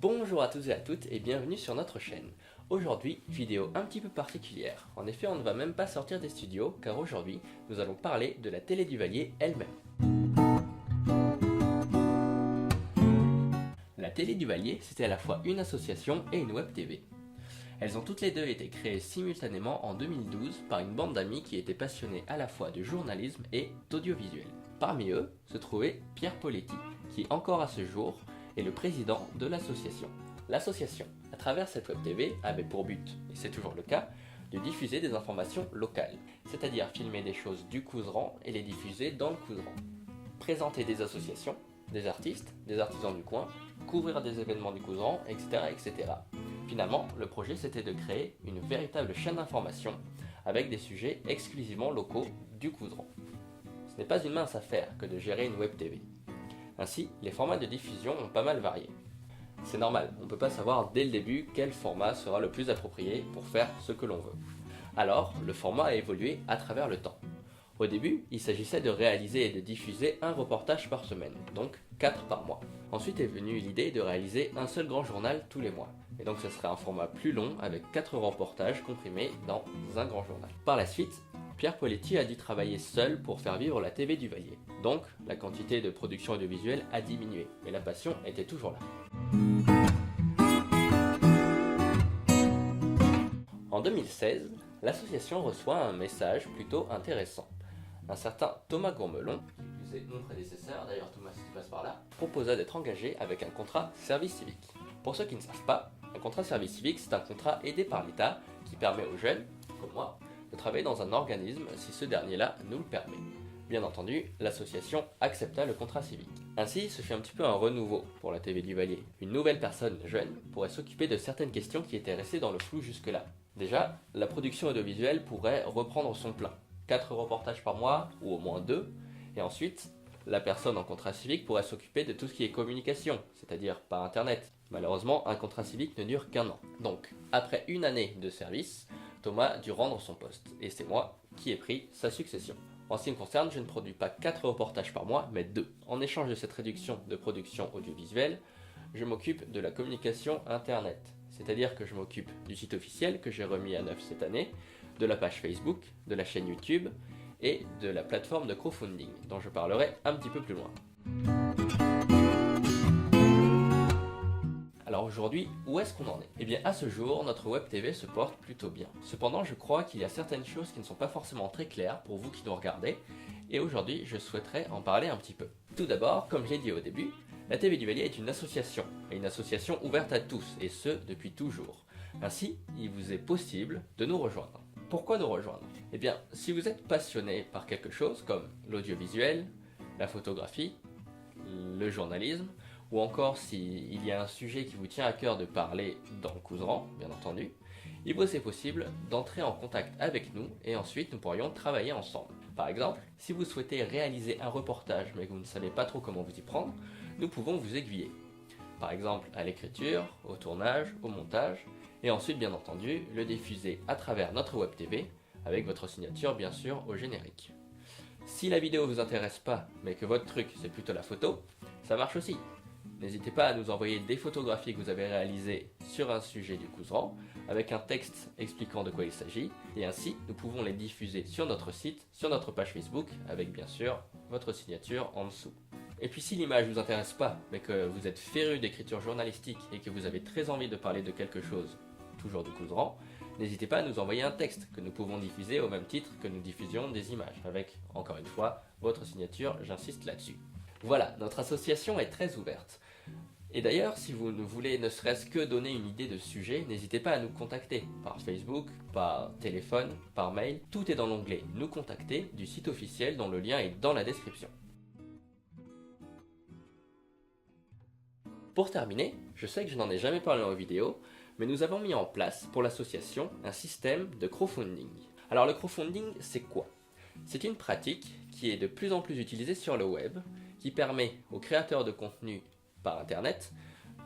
Bonjour à tous et à toutes et bienvenue sur notre chaîne. Aujourd'hui, vidéo un petit peu particulière. En effet, on ne va même pas sortir des studios car aujourd'hui, nous allons parler de la télé du Vallier elle-même. La télé du Vallier, c'était à la fois une association et une web TV. Elles ont toutes les deux été créées simultanément en 2012 par une bande d'amis qui étaient passionnés à la fois de journalisme et d'audiovisuel. Parmi eux se trouvait Pierre Poletti, qui encore à ce jour est le président de l'association. L'association, à travers cette web TV, avait pour but, et c'est toujours le cas, de diffuser des informations locales, c'est-à-dire filmer des choses du Couserans et les diffuser dans le Couserans. Présenter des associations, des artistes, des artisans du coin, couvrir des événements du Couserans, etc., etc. Finalement, le projet c'était de créer une véritable chaîne d'information avec des sujets exclusivement locaux du Couserans. Ce n'est pas une mince affaire que de gérer une web TV. Ainsi, les formats de diffusion ont pas mal varié. C'est normal, on ne peut pas savoir dès le début quel format sera le plus approprié pour faire ce que l'on veut. Alors, le format a évolué à travers le temps. Au début, il s'agissait de réaliser et de diffuser un reportage par semaine, donc 4 par mois. Ensuite est venue l'idée de réaliser un seul grand journal tous les mois. Et donc ce serait un format plus long avec 4 reportages comprimés dans un grand journal. Par la suite, Pierre Poletti a dû travailler seul pour faire vivre la TV du Vallier. Donc, la quantité de production audiovisuelle a diminué, mais la passion était toujours là. En 2016, l'association reçoit un message plutôt intéressant. Un certain Thomas Gourmelon, qui est mon prédécesseur, d'ailleurs Thomas si tu passes par là, proposa d'être engagé avec un contrat service civique. Pour ceux qui ne savent pas, un contrat service civique c'est un contrat aidé par l'État qui permet aux jeunes, comme moi, de travailler dans un organisme si ce dernier-là nous le permet. Bien entendu, l'association accepta le contrat civique. Ainsi, ce fut un petit peu un renouveau pour la TV du Vallier. Une nouvelle personne jeune pourrait s'occuper de certaines questions qui étaient restées dans le flou jusque-là. Déjà, la production audiovisuelle pourrait reprendre son plein. 4 reportages par mois, ou au moins 2, et ensuite, la personne en contrat civique pourrait s'occuper de tout ce qui est communication, c'est-à-dire par internet. Malheureusement, un contrat civique ne dure qu'1 an. Donc, après une année de service, Thomas dut rendre son poste, et c'est moi qui ai pris sa succession. En ce qui me concerne, je ne produis pas 4 reportages par mois, mais 2. En échange de cette réduction de production audiovisuelle, je m'occupe de la communication internet. C'est-à-dire que je m'occupe du site officiel que j'ai remis à neuf cette année, de la page Facebook, de la chaîne YouTube et de la plateforme de crowdfunding, dont je parlerai un petit peu plus loin. Alors aujourd'hui, où est-ce qu'on en est? Eh bien à ce jour, notre web TV se porte plutôt bien. Cependant, je crois qu'il y a certaines choses qui ne sont pas forcément très claires pour vous qui nous regardez, et aujourd'hui, je souhaiterais en parler un petit peu. Tout d'abord, comme j'ai dit au début, la TV du Vallier est une association, et une association ouverte à tous, et ce, depuis toujours. Ainsi, il vous est possible de nous rejoindre. Pourquoi nous rejoindre? Eh bien, si vous êtes passionné par quelque chose comme l'audiovisuel, la photographie, le journalisme, ou encore s'il y a un sujet qui vous tient à cœur de parler dans le Couserans, bien entendu, il vous est possible d'entrer en contact avec nous et ensuite nous pourrions travailler ensemble. Par exemple, si vous souhaitez réaliser un reportage mais que vous ne savez pas trop comment vous y prendre, nous pouvons vous aiguiller. Par exemple à l'écriture, au tournage, au montage, et ensuite bien entendu le diffuser à travers notre web TV, avec votre signature bien sûr au générique. Si la vidéo vous intéresse pas, mais que votre truc c'est plutôt la photo, ça marche aussi. N'hésitez pas à nous envoyer des photographies que vous avez réalisées sur un sujet du Couserans, avec un texte expliquant de quoi il s'agit, et ainsi nous pouvons les diffuser sur notre site, sur notre page Facebook, avec bien sûr votre signature en dessous. Et puis si l'image vous intéresse pas, mais que vous êtes féru d'écriture journalistique et que vous avez très envie de parler de quelque chose, toujours du Couserans, n'hésitez pas à nous envoyer un texte que nous pouvons diffuser au même titre que nous diffusions des images, avec, encore une fois, votre signature, j'insiste là-dessus. Voilà, notre association est très ouverte. Et d'ailleurs, si vous voulez ne serait-ce que donner une idée de sujet, n'hésitez pas à nous contacter par Facebook, par téléphone, par mail. Tout est dans l'onglet « Nous contacter » du site officiel dont le lien est dans la description. Pour terminer, je sais que je n'en ai jamais parlé en vidéo, mais nous avons mis en place pour l'association un système de crowdfunding. Alors le crowdfunding, c'est quoi? C'est une pratique qui est de plus en plus utilisée sur le web, qui permet aux créateurs de contenu par internet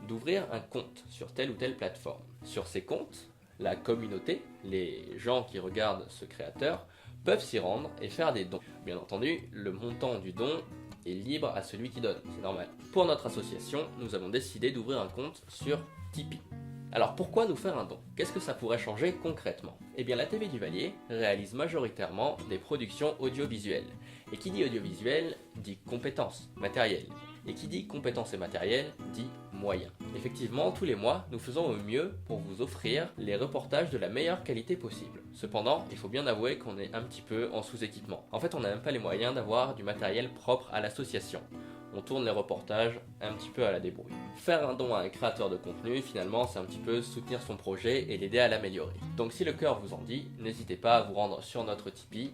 d'ouvrir un compte sur telle ou telle plateforme. Sur ces comptes, la communauté, les gens qui regardent ce créateur, peuvent s'y rendre et faire des dons. Bien entendu, le montant du don est libre à celui qui donne, c'est normal. Pour notre association, nous avons décidé d'ouvrir un compte sur Tipeee. Alors pourquoi nous faire un don? Qu'est-ce que ça pourrait changer concrètement? Eh bien la TV Duvalier réalise majoritairement des productions audiovisuelles. Et qui dit audiovisuel dit compétences, matériel. Et qui dit compétences et matériel dit moyens. Effectivement, tous les mois, nous faisons au mieux pour vous offrir les reportages de la meilleure qualité possible. Cependant, il faut bien avouer qu'on est un petit peu en sous-équipement. En fait, on n'a même pas les moyens d'avoir du matériel propre à l'association. On tourne les reportages un petit peu à la débrouille. Faire un don à un créateur de contenu, finalement, c'est un petit peu soutenir son projet et l'aider à l'améliorer. Donc si le cœur vous en dit, n'hésitez pas à vous rendre sur notre Tipeee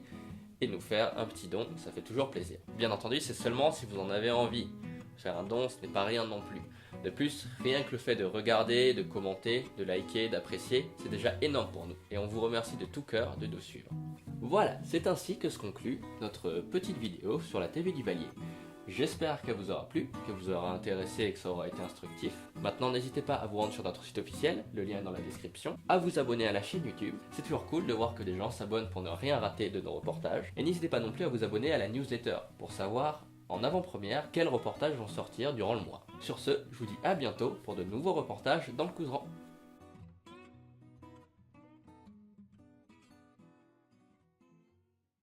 et nous faire un petit don, ça fait toujours plaisir. Bien entendu, c'est seulement si vous en avez envie. Faire un don, ce n'est pas rien non plus. De plus, rien que le fait de regarder, de commenter, de liker, d'apprécier, c'est déjà énorme pour nous. Et on vous remercie de tout cœur de nous suivre. Voilà, c'est ainsi que se conclut notre petite vidéo sur la TV Duvalier. J'espère qu'elle vous aura plu, que vous aura intéressé et que ça aura été instructif. Maintenant, n'hésitez pas à vous rendre sur notre site officiel, le lien est dans la description, à vous abonner à la chaîne YouTube. C'est toujours cool de voir que des gens s'abonnent pour ne rien rater de nos reportages. Et n'hésitez pas non plus à vous abonner à la newsletter pour savoir en avant-première quels reportages vont sortir durant le mois. Sur ce, je vous dis à bientôt pour de nouveaux reportages dans le Couserand.